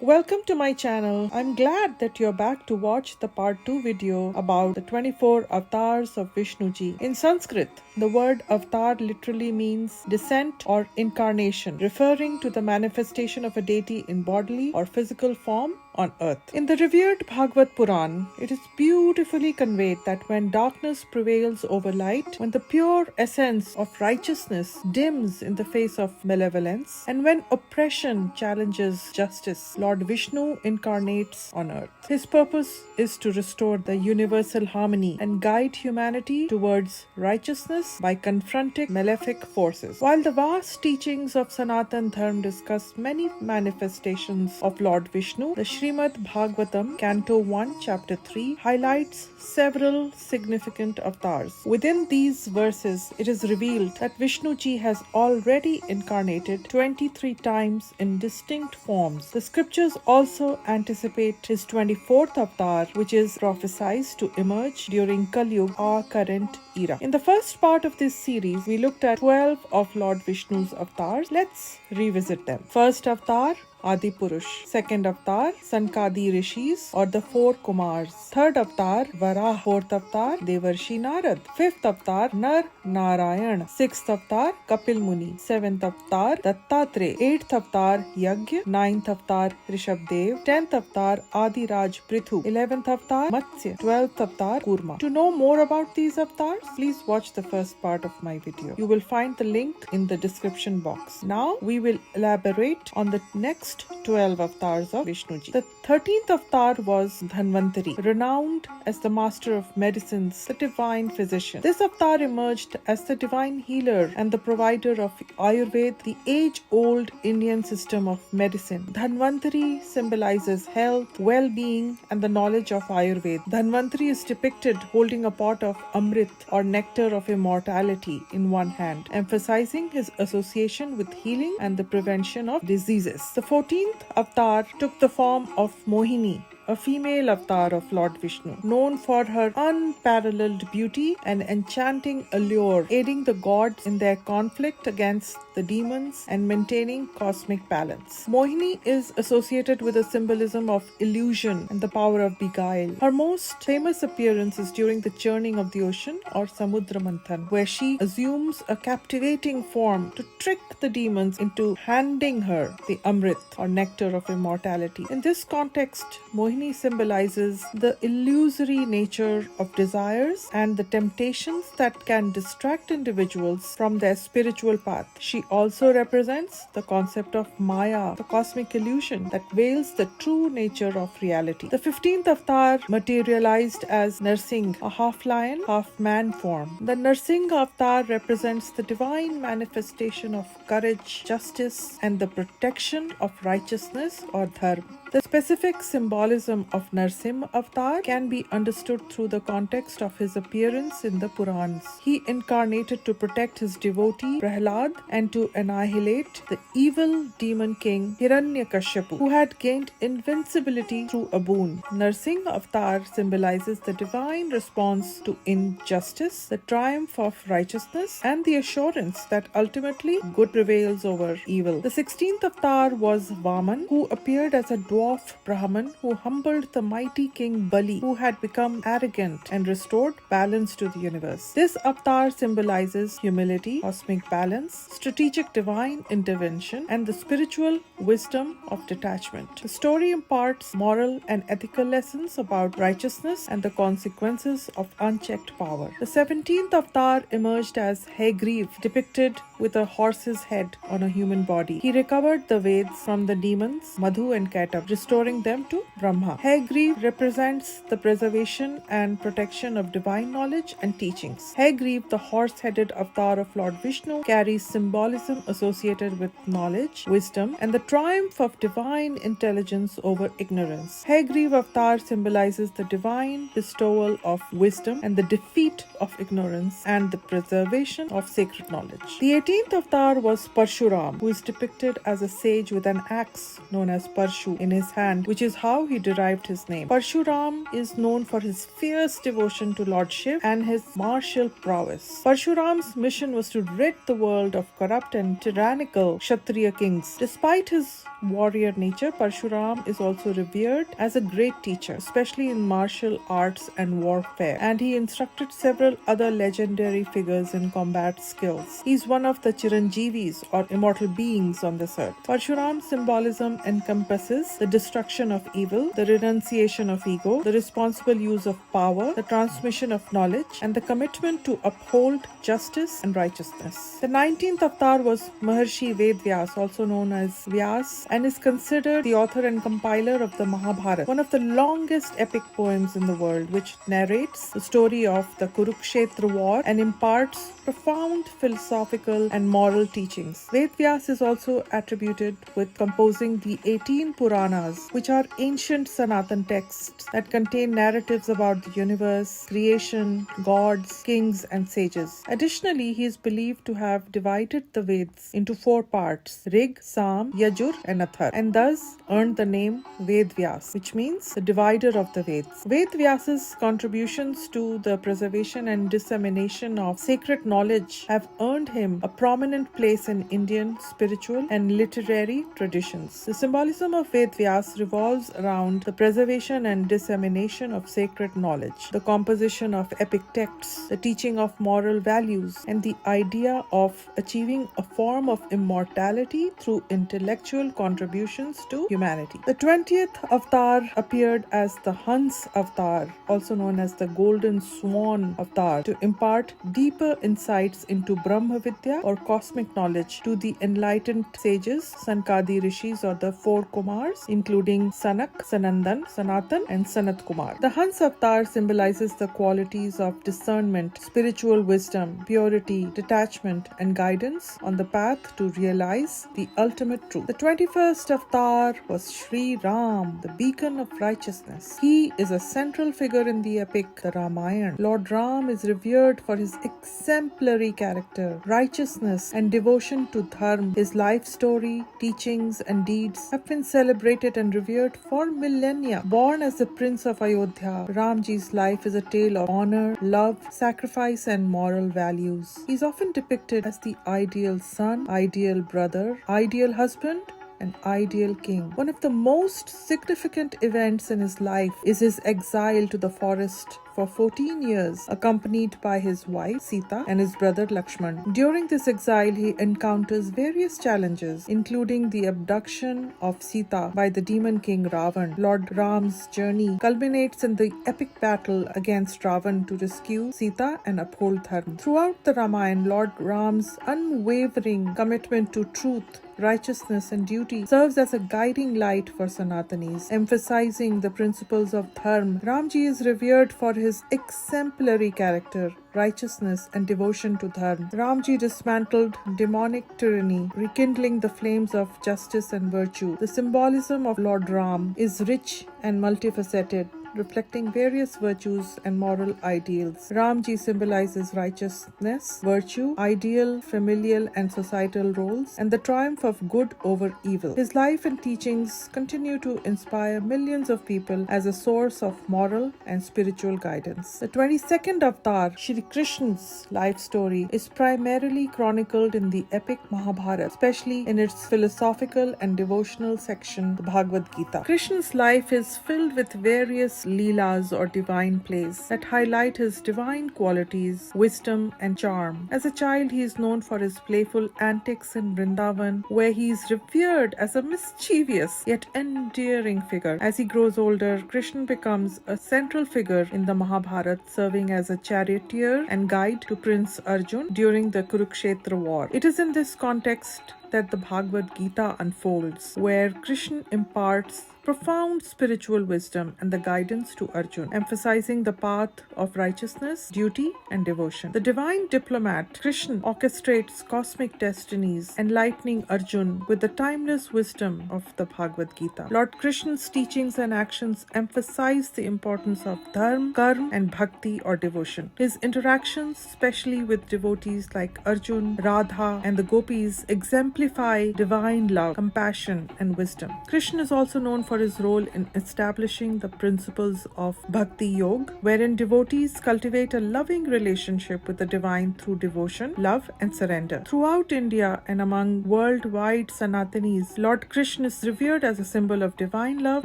Welcome to my channel. I'm glad that you're back to watch the part 2 video about the 24 avatars of Vishnu ji. In Sanskrit, the word avatar literally means descent or incarnation, referring to the manifestation of a deity in bodily or physical form on earth. In the revered Bhagavad Puran, it is beautifully conveyed that when darkness prevails over light, when the pure essence of righteousness dims in the face of malevolence, and when oppression challenges justice, Lord Vishnu incarnates on earth. His purpose is to restore the universal harmony and guide humanity towards righteousness by confronting malefic forces. While the vast teachings of Sanatan Dharma discuss many manifestations of Lord Vishnu, the Srimad Bhagavatam, Canto 1, Chapter 3, highlights several significant avatars. Within these verses, it is revealed that Vishnu ji has already incarnated 23 times in distinct forms. The scriptures also anticipate his 24th avatar, which is prophesied to emerge during Kali Yuga, our current era. In the first part of this series, we looked at 12 of Lord Vishnu's avatars. Let's revisit them. First avatar, Adi Purush. Second avatar, Sankadi Rishis or the four Kumars. Third avatar, Varaha. Fourth avatar, Devarshi Narad. Fifth avatar, Nar Narayan. Sixth avatar, Kapil Muni. Seventh avatar, Dattatreya. Eighth avatar, Yagya. Ninth avatar, Rishabdev. Tenth avatar, Adi Raj Prithu. 11th avatar, Matsya. 12th avatar, Kurma. To know more about these avatars, please watch the first part of my video. You will find the link in the description box. Now we will elaborate on the next 12 avatars of Vishnu ji. The 13th avatar was Dhanvantari, renowned as the master of medicines, the divine physician. This avatar emerged as the divine healer and the provider of Ayurveda, the age-old Indian system of medicine. Dhanvantari symbolizes health, well-being, and the knowledge of Ayurveda. Dhanvantari is depicted holding a pot of Amrit or nectar of immortality in one hand, emphasizing his association with healing and the prevention of diseases. The 14th avatar took the form of Mohini, a female avatar of Lord Vishnu, known for her unparalleled beauty and enchanting allure, aiding the gods in their conflict against the demons and maintaining cosmic balance. Mohini is associated with a symbolism of illusion and the power of beguile. Her most famous appearance is during the churning of the ocean or Samudra Manthan, where she assumes a captivating form to trick the demons into handing her the Amrit or nectar of immortality. In this context, Mohini symbolizes the illusory nature of desires and the temptations that can distract individuals from their spiritual path. She also represents the concept of Maya, the cosmic illusion that veils the true nature of reality. The 15th avatar materialized as Narsingh, a half lion, half man form. The Narsingh avatar represents the divine manifestation of courage, justice, and the protection of righteousness or dharma. The specific symbolism of Narsimha avatar can be understood through the context of his appearance in the Purans. He incarnated to protect his devotee Prahlad and to annihilate the evil demon king Hiranyakashipu, who had gained invincibility through a boon. Narsingha avatar symbolizes the divine response to injustice, the triumph of righteousness, and the assurance that ultimately good prevails over evil. The 16th avatar was Vaman, who appeared as a dwarf Brahman who humbled the mighty king Bali, who had become arrogant, and restored balance to the universe. This avatar symbolizes humility, cosmic balance, strategic divine intervention, and the spiritual wisdom of detachment. The story imparts moral and ethical lessons about righteousness and the consequences of unchecked power. The 17th avatar emerged as Haygreave, depicted with a horse's head on a human body. He recovered the Veds from the demons Madhu and Ketab, restoring them to Brahma. Haygreave represents the preservation and protection of divine knowledge and teachings. Haygreave, the horse-headed avatar of Lord Vishnu, carries symbolism associated with knowledge, wisdom, and the triumph of divine intelligence over ignorance. Haygreave avatar symbolizes the divine bestowal of wisdom and the defeat of ignorance and the preservation of sacred knowledge. The 18th avatar was Parshuram, who is depicted as a sage with an axe known as Parshu in his hand, which is how he derived his name. Parshuram is known for his fierce devotion to Lord Shiv and his martial prowess. Parshuram's mission was to rid the world of corrupt and tyrannical Kshatriya kings. Despite his warrior nature, Parshuram is also revered as a great teacher, especially in martial arts and warfare, and he instructed several other legendary figures in combat skills. He is one of the Chiranjeevis or immortal beings on this earth. Parshuram's symbolism encompasses the destruction of evil, the renunciation of ego, the responsible use of power, the transmission of knowledge, and the commitment to uphold justice and righteousness. The 19th avatar was Maharshi Vedvyas, also known as Vyas, and is considered the author and compiler of the Mahabharata, one of the longest epic poems in the world, which narrates the story of the Kurukshetra war and imparts profound philosophical and moral teachings. Vedvyas is also attributed with composing the 18 Puranas, which are ancient Sanatan texts that contain narratives about the universe, creation, gods, kings, and sages. Additionally, he is believed to have divided the Veds into 4 parts: Rig, Sam, Yajur, and Athar, and thus earned the name Vedvyas, which means the divider of the Veds. Vedvyas's contributions to the preservation and dissemination of sacred knowledge have earned him a prominent place in Indian spiritual and literary traditions. The symbolism of Vedvyas revolves around the preservation and dissemination of sacred knowledge, the composition of epic texts, the teaching of moral values, and the idea of achieving a form of immortality through intellectual contributions to humanity. The 20th avatar appeared as the Hans avatar, also known as the Golden Swan avatar, to impart deeper insights into Brahma Vidya or cosmic knowledge to the enlightened sages, Sankadi Rishis or the 4 Kumars, including Sanak, Sanandan, Sanatan, and Sanat Kumar. The Hans avatar symbolizes the qualities of discernment, spiritual wisdom, purity, detachment, and guidance on the path to realize the ultimate truth. The 21st avatar was Sri Ram, the beacon of righteousness. He is a central figure in the epic the Ramayana. Lord Ram is revered for his exemplary character, righteousness, and devotion to Dharma. His life story, teachings, and deeds have been celebrated and revered for millennia. Born as the Prince of Ayodhya, Ramji's life is a tale of honor, love, sacrifice, and moral values. He is often depicted as the ideal son, ideal brother, ideal husband, an ideal king. One of the most significant events in his life is his exile to the forest for 14 years, accompanied by his wife Sita and his brother Lakshman. During this exile, he encounters various challenges, including the abduction of Sita by the demon king Ravan. Lord Ram's journey culminates in the epic battle against Ravan to rescue Sita and uphold Dharma. Throughout the Ramayana, Lord Ram's unwavering commitment to truth, righteousness, and duty serves as a guiding light for Sanatanis, emphasizing the principles of Dharma. Ramji is revered for his exemplary character, righteousness, and devotion to Dharma. Ramji dismantled demonic tyranny, rekindling the flames of justice and virtue. The symbolism of Lord Ram is rich and multifaceted, reflecting various virtues and moral ideals. Ramji symbolizes righteousness, virtue, ideal, familial, and societal roles, and the triumph of good over evil. His life and teachings continue to inspire millions of people as a source of moral and spiritual guidance. The 22nd avatar, Shri Krishna's life story, is primarily chronicled in the epic Mahabharata, especially in its philosophical and devotional section, the Bhagavad Gita. Krishna's life is filled with various leelas or divine plays that highlight his divine qualities, wisdom, and charm. As a child, he is known for his playful antics in Vrindavan, where he is revered as a mischievous yet endearing figure. As he grows older, Krishna becomes a central figure in the Mahabharata, serving as a charioteer and guide to Prince Arjun during the Kurukshetra war. It is in this context that the Bhagavad Gita unfolds, where Krishna imparts profound spiritual wisdom and the guidance to Arjun, emphasizing the path of righteousness, duty, and devotion. The divine diplomat, Krishna, orchestrates cosmic destinies, enlightening Arjun with the timeless wisdom of the Bhagavad Gita. Lord Krishna's teachings and actions emphasize the importance of dharma, karma, and bhakti or devotion. His interactions, especially with devotees like Arjun, Radha, and the gopis, exemplify exemplify divine love, compassion, and wisdom. Krishna is also known for his role in establishing the principles of Bhakti Yoga, wherein devotees cultivate a loving relationship with the divine through devotion, love, and surrender. Throughout India and among worldwide Sanatanis, Lord Krishna is revered as a symbol of divine love,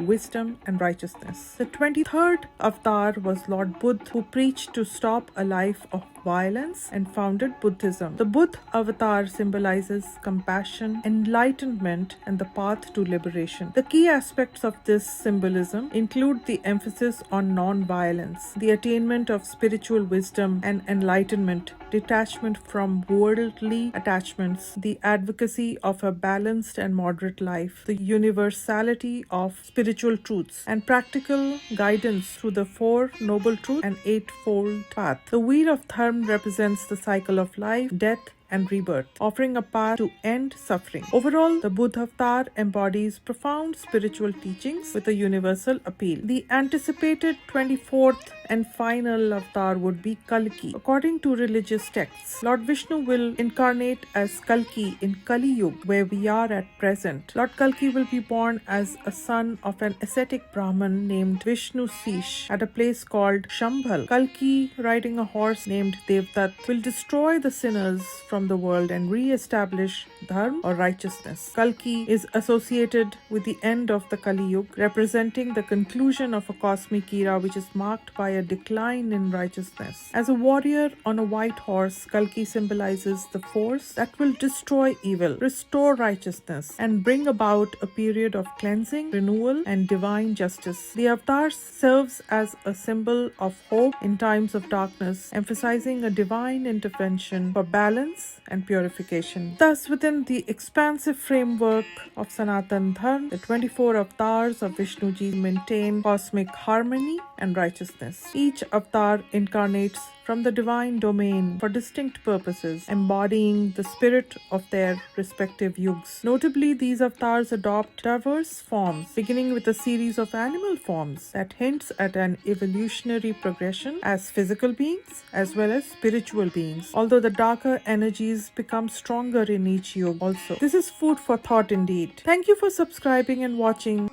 wisdom, and righteousness. The 23rd avatar was Lord Buddha, who preached to stop a life of violence and founded Buddhism. The Buddha avatar symbolizes compassion, enlightenment, and the path to liberation. The key aspects of this symbolism include the emphasis on non-violence, the attainment of spiritual wisdom and enlightenment, detachment from worldly attachments, the advocacy of a balanced and moderate life, the universality of spiritual truths, and practical guidance through the Four Noble Truths and Eightfold Path. The Wheel of Dharma represents the cycle of life, death, and rebirth, offering a path to end suffering. Overall, the Buddha avatar embodies profound spiritual teachings with a universal appeal. The anticipated 24th and final avatar would be Kalki. According to religious texts, Lord Vishnu will incarnate as Kalki in Kali Yuga, where we are at present. Lord Kalki will be born as a son of an ascetic Brahmin named Vishnu Sish at a place called Shambhal. Kalki, riding a horse named Devdat, will destroy the sinners from the world and re-establish dharma or righteousness. Kalki is associated with the end of the Kali Yuga, representing the conclusion of a cosmic era which is marked by a decline in righteousness. As a warrior on a white horse, Kalki symbolizes the force that will destroy evil, restore righteousness, and bring about a period of cleansing, renewal, and divine justice. The avatar serves as a symbol of hope in times of darkness, emphasizing a divine intervention for balance and purification. Thus, within the expansive framework of Sanatan Dharma, the 24 avatars of Vishnuji maintain cosmic harmony and righteousness. Each avatar incarnates from the divine domain for distinct purposes, embodying the spirit of their respective yugas. Notably, these avatars adopt diverse forms, beginning with a series of animal forms that hints at an evolutionary progression as physical beings as well as spiritual beings, although the darker energies become stronger in each yuga also. This is food for thought indeed. Thank you for subscribing and watching.